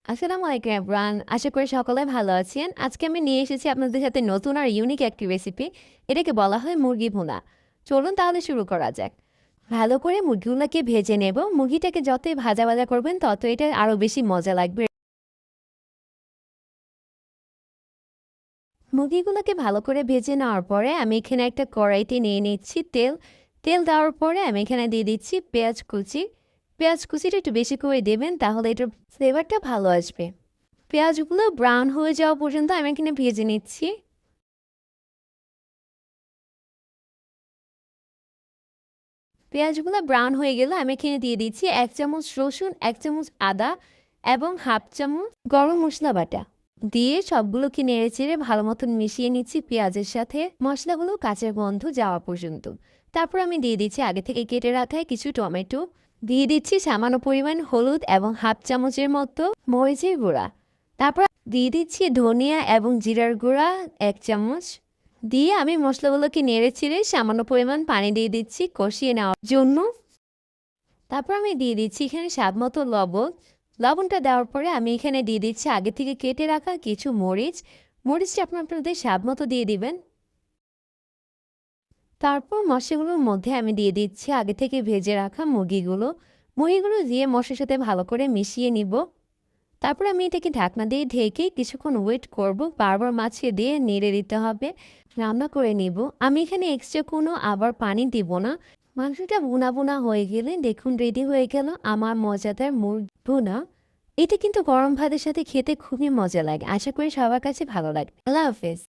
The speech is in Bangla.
আসসালামু আলাইকুম এভরিওয়ান। আশা করি সকলে ভালো আছেন। আজকে আমি নিয়ে এসেছি আপনাদের সাথে নতুন আর ইউনিক একটি রেসিপি। এটাকে বলা হয় মুরগি ভুনা। চলুন তাহলে শুরু করা যাক। ভালো করে মুরগিগুলোকে ভেজে নেব। মুরগিটাকে যতই ভাজা ভাজা করবেন তত এটা আরও বেশি মজা লাগবে। মুরগিগুলোকে ভালো করে ভেজে নেওয়ার পরে আমি এখানে একটা কড়াইতে নিয়ে নিচ্ছি তেল। তেল দেওয়ার পরে আমি এখানে দিয়ে দিচ্ছি পেঁয়াজ কুচি। পেঁয়াজ কুচিটা একটু বেশি করে দেবেন, তাহলে এটার ফ্লেভারটা ভালো আসবে। পেঁয়াজগুলো ব্রাউন হয়ে যাওয়া পর্যন্ত আমি এখানে ভেজে নিচ্ছি। পেঁয়াজগুলো ব্রাউন হয়ে গেলে আমি এখানে দিয়ে দিচ্ছি ১ চামচ রসুন, ১ চামচ আদা এবং হাফ চামচ গরম মশলা বাটা। দিয়ে সবগুলোকে নেড়েচেড়ে ভালো মতন মিশিয়ে নিচ্ছি পেঁয়াজের সাথে, মশলাগুলো কাঁচা গন্ধ যাওয়া পর্যন্ত। তারপর আমি দিয়ে দিচ্ছি আগে থেকে কেটে রাখা কিছু টমেটো। দিয়ে দিচ্ছি সামান্য পরিমাণ হলুদ এবং হাফ চামচের মতো মরিচের গুঁড়া। তারপর দিয়ে দিচ্ছি ধনিয়া এবং জিরার গুঁড়া ১ চামচ। দিয়ে আমি মশলাগুলোকে নেড়েচেড়ে সামান্য পরিমাণ পানি দিয়ে দিচ্ছি কষিয়ে নেওয়ার জন্য। তারপর আমি দিয়ে দিচ্ছি এখানে স্বাদমতো লবণ। লবণটা দেওয়ার পরে আমি এখানে দিয়ে দিচ্ছি আগে থেকে কেটে রাখা কিছু মরিচ। মরিচটা আপনাদের স্বাদমতো দিয়ে দিবেন। তারপর মশলাগুলোর মধ্যে আমি দিয়ে দিচ্ছি আগে থেকে ভেজে রাখা মুরগিগুলো। মুরগিগুলো দিয়ে মশলার সাথে ভালো করে মিশিয়ে নিব। তারপর আমি এটাকে ঢাকনা দিয়ে ঢেকে কিছুক্ষণ ওয়েট করব। বারবার মাছিয়ে দিয়ে নেড়ে দিতে হবে। রান্না করে নিব। আমি এখানে এক্সট্রা কোনো আবার পানি দিব না। মাংসটা ভুনা ভুনা হয়ে গেলে দেখুন রেডি হয়ে গেল আমার মজাদার মুরগি ভুনা। এটা কিন্তু গরম ভাতের সাথে খেতে খুবই মজা লাগে। আশা করি সবার কাছে ভালো লাগবে। আল্লাহ হাফেজ।